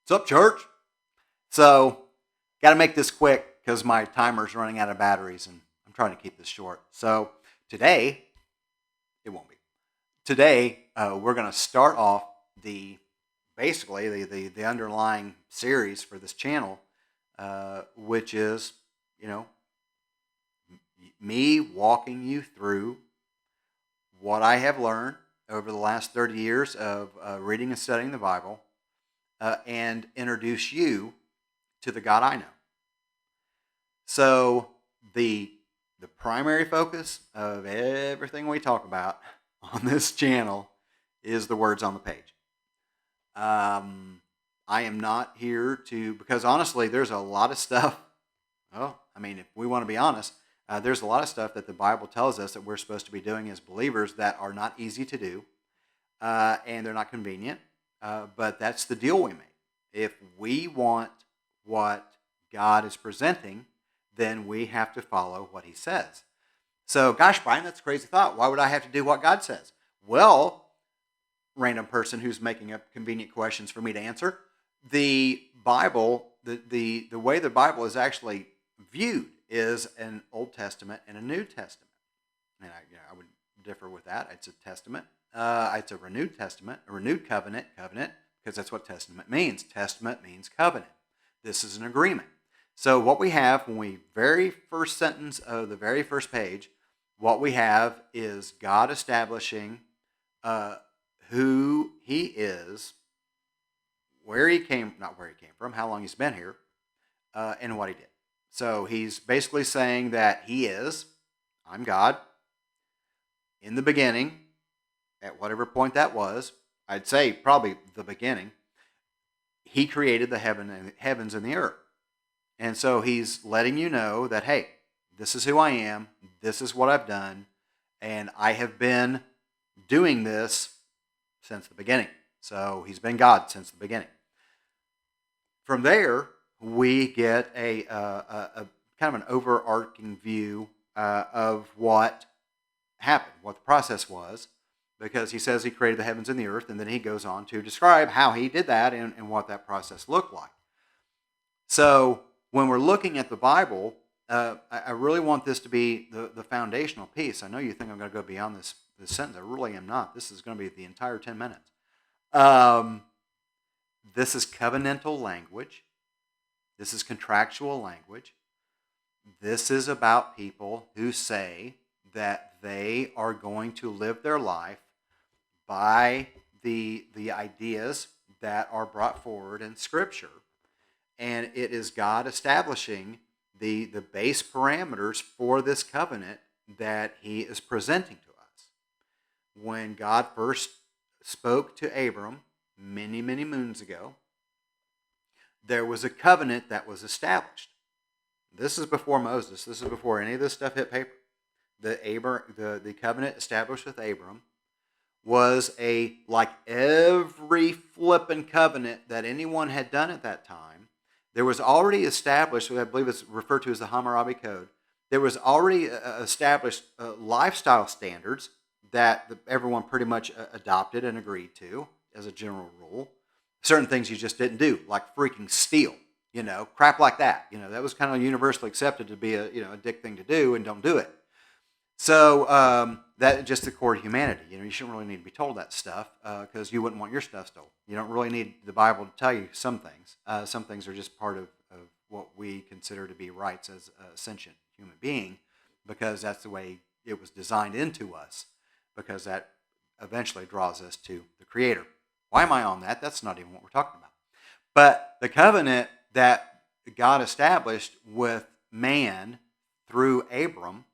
What's up, church? So, got to make this quick because my timer's running out of batteries and I'm trying to keep this short. So, today, it won't be. Today, we're going to start off the underlying series for this channel, which is, you know, me walking you through what I have learned over the last 30 years of reading and studying the Bible and introduce you to the God I know. So the primary focus of everything we talk about on this channel is the words on the page. I am not here because honestly, there's a lot of stuff. Well, I mean, if we want to be honest, there's a lot of stuff that the Bible tells us that we're supposed to be doing as believers that are not easy to do, and they're not convenient. But that's the deal we make. If we want what God is presenting, then we have to follow what he says. So, gosh, Brian, that's a crazy thought. Why would I have to do what God says? Well, random person who's making up convenient questions for me to answer, the Bible, the way the Bible is actually viewed is an Old Testament and a New Testament. And I would differ with that. It's a testament. It's a renewed testament, a renewed covenant, because that's what testament means. Testament means covenant. This is an agreement. So what we have when we very first sentence of the very first page, what we have is God establishing who he is, not where he came from, how long he's been here, and what he did. So he's basically saying that I'm God. In the beginning, at whatever point that was, I'd say probably the beginning, he created the heavens and the earth. And so he's letting you know that, hey, this is who I am, this is what I've done, and I have been doing this since the beginning. So he's been God since the beginning. From there, we get a kind of an overarching view of what happened, what the process was, because he says he created the heavens and the earth, and then he goes on to describe how he did that and what that process looked like. So when we're looking at the Bible, I really want this to be the foundational piece. I know you think I'm going to go beyond this sentence. I really am not. This is going to be the entire 10 minutes. This is covenantal language. This is contractual language. This is about people who say that they are going to live their life by the ideas that are brought forward in Scripture. And it is God establishing the base parameters for this covenant that he is presenting to us. When God first spoke to Abram many, many moons ago, there was a covenant that was established. This is before Moses. This is before any of this stuff hit paper. The covenant established with Abram was like every flippin' covenant that anyone had done at that time. There was already established, I believe it's referred to as the Hammurabi Code, there was already established lifestyle standards that everyone pretty much adopted and agreed to as a general rule. Certain things you just didn't do, like freaking steal, crap like that. That was kind of universally accepted to be a dick thing to do, and don't do it. So that just the core of humanity. You shouldn't really need to be told that stuff because you wouldn't want your stuff stolen. You don't really need the Bible to tell you some things. Some things are just part of what we consider to be rights as a sentient human being, because that's the way it was designed into us, because that eventually draws us to the Creator. Why am I on that? That's not even what we're talking about. But the covenant that God established with man through Abram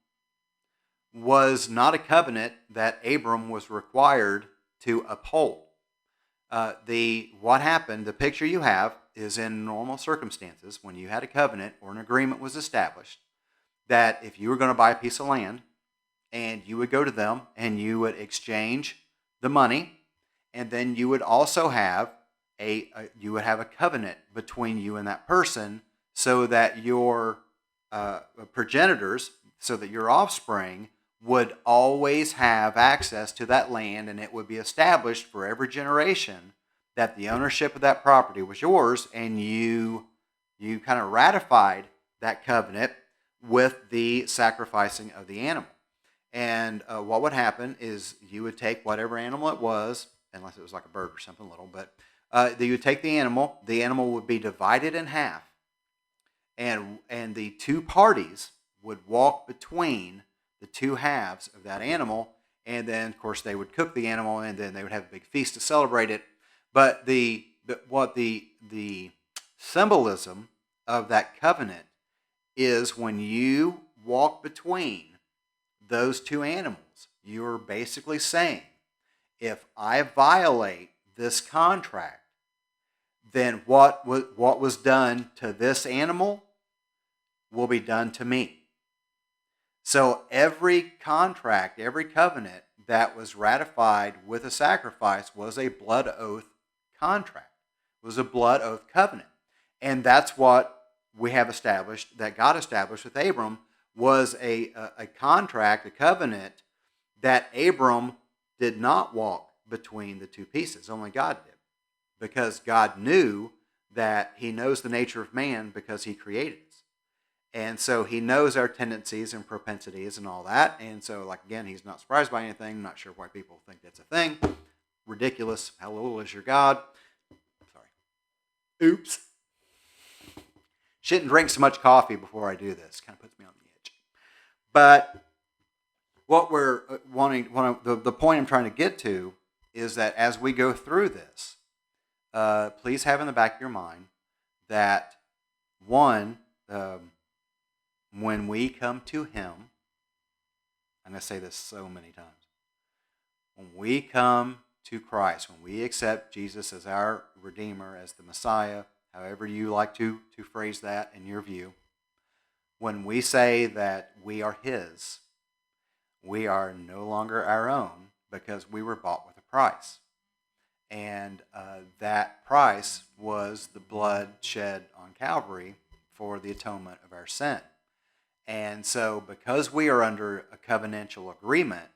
was not a covenant that Abram was required to uphold. What happened, the picture you have is in normal circumstances when you had a covenant or an agreement was established that if you were going to buy a piece of land and you would go to them and you would exchange the money, and then you would also have a covenant between you and that person so that your progenitors, so that your offspring would always have access to that land, and it would be established for every generation that the ownership of that property was yours, and you kind of ratified that covenant with the sacrificing of the animal. And what would happen is you would take whatever animal it was, unless it was like a bird or something little, but you would take the animal would be divided in half, and the two parties would walk between the two halves of that animal, and then of course they would cook the animal, and then they would have a big feast to celebrate it. But the symbolism of that covenant is when you walk between those two animals, you're basically saying, if I violate this contract, then what was done to this animal will be done to me. So every contract, every covenant that was ratified with a sacrifice was a blood oath contract, was a blood oath covenant. And that's what we have established, that God established with Abram, was a contract, a covenant that Abram did not walk between the two pieces. Only God did. Because God knew that he knows the nature of man because he created us. And so he knows our tendencies and propensities and all that. And so, like, again, he's not surprised by anything. I'm not sure why people think that's a thing. Ridiculous. How little is your God? Sorry. Oops. Shouldn't drink so much coffee before I do this. Kind of puts me on the edge. But what we're wanting, the point I'm trying to get to is that as we go through this, please have in the back of your mind that, one, when we come to him, I'm going to say this so many times, when we come to Christ, when we accept Jesus as our Redeemer, as the Messiah, however you like to phrase that in your view, when we say that we are his, we are no longer our own because we were bought with a price. And that price was the blood shed on Calvary for the atonement of our sin. And so because we are under a covenantal agreement,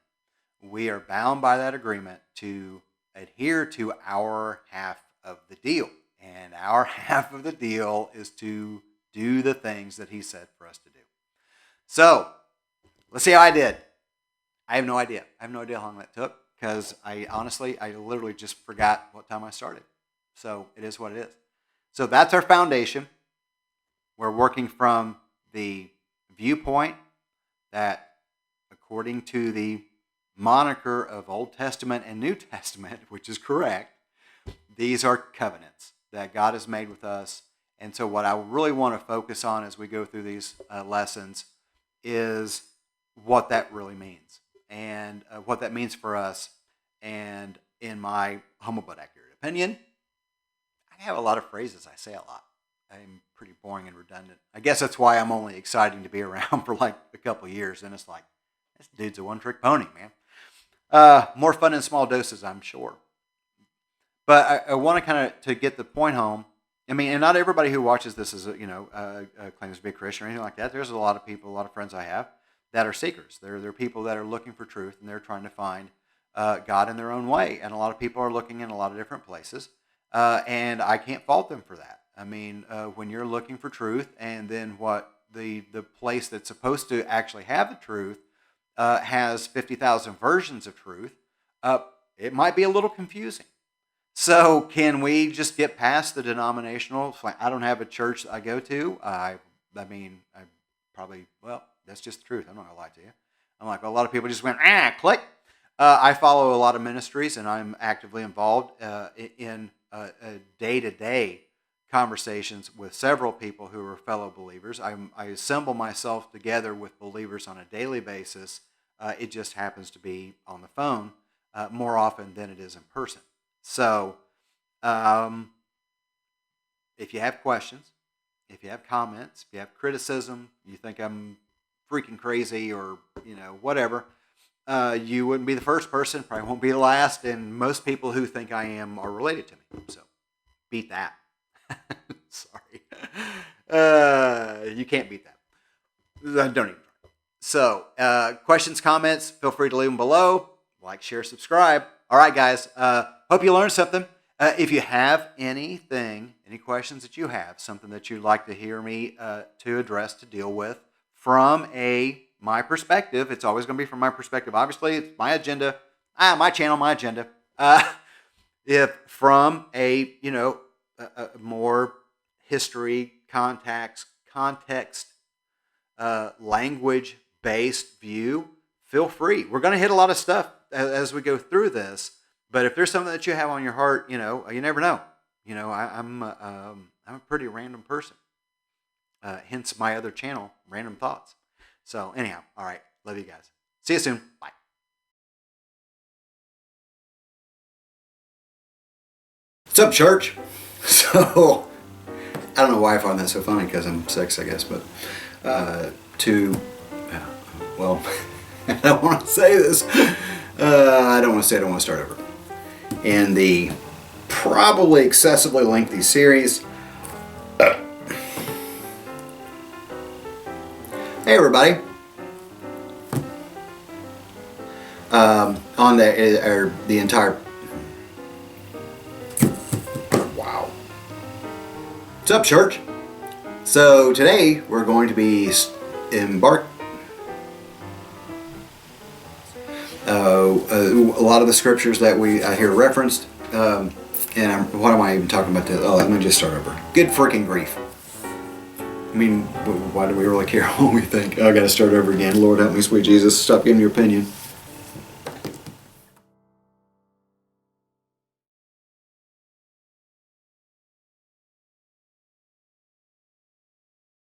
we are bound by that agreement to adhere to our half of the deal. And our half of the deal is to do the things that he said for us to do. So, let's see how I did. I have no idea. I have no idea how long that took, because I literally just forgot what time I started. So, it is what it is. So, that's our foundation. We're working from the viewpoint that, according to the moniker of Old Testament and New Testament, which is correct, these are covenants that God has made with us. And so what I really want to focus on as we go through these lessons is what that really means, and what that means for us. And in my humble but accurate opinion, I have a lot of phrases I say a lot. I'm pretty boring and redundant. I guess that's why I'm only exciting to be around for like a couple of years. And it's like, this dude's a one-trick pony, man. More fun in small doses, I'm sure. But I want to kind of to get the point home. I mean, and not everybody who watches this is, claims to be a Christian or anything like that. There's a lot of people, a lot of friends I have that are seekers. They're people that are looking for truth, and they're trying to find God in their own way. And a lot of people are looking in a lot of different places. And I can't fault them for that. I mean, when you're looking for truth, and then what the place that's supposed to actually have the truth has 50,000 versions of truth, it might be a little confusing. So can we just get past the denominational? I don't have a church I go to. I probably, well, that's just the truth. I'm not going to lie to you. I'm like, a lot of people just went, click. I follow a lot of ministries, and I'm actively involved in day-to-day conversations with several people who are fellow believers. I assemble myself together with believers on a daily basis. It just happens to be on the phone more often than it is in person. So, if you have questions, if you have comments, if you have criticism, you think I'm freaking crazy or, whatever, you wouldn't be the first person, probably won't be the last, and most people who think I am are related to me. So, beat that. Sorry. You can't beat that. Don't even try. So, questions, comments, feel free to leave them below. Like, share, subscribe. All right, guys. Hope you learned something. If you have any questions that you have, something that you'd like to hear me to address, to deal with from my perspective, it's always going to be from my perspective. Obviously, it's my agenda, my channel, my agenda. If from a more history, context, language based view, feel free. We're going to hit a lot of stuff as we go through this. But if there's something that you have on your heart, you never know. I'm a pretty random person. Hence my other channel, Random Thoughts. So anyhow, all right. Love you guys. See you soon. Bye. What's up, church? So I don't know why I find that so funny, because I'm 6, I guess. But well, I don't want to say this. I don't want to start over. In the probably excessively lengthy series. Hey everybody. On the entire. Wow. What's up, church? So today we're going to be a lot of the scriptures that I hear referenced, and what am I even talking about? Let me just start over. Good freaking grief. I mean, why do we really care what we think? I gotta start over again. Lord help me, sweet Jesus. Stop giving your opinion.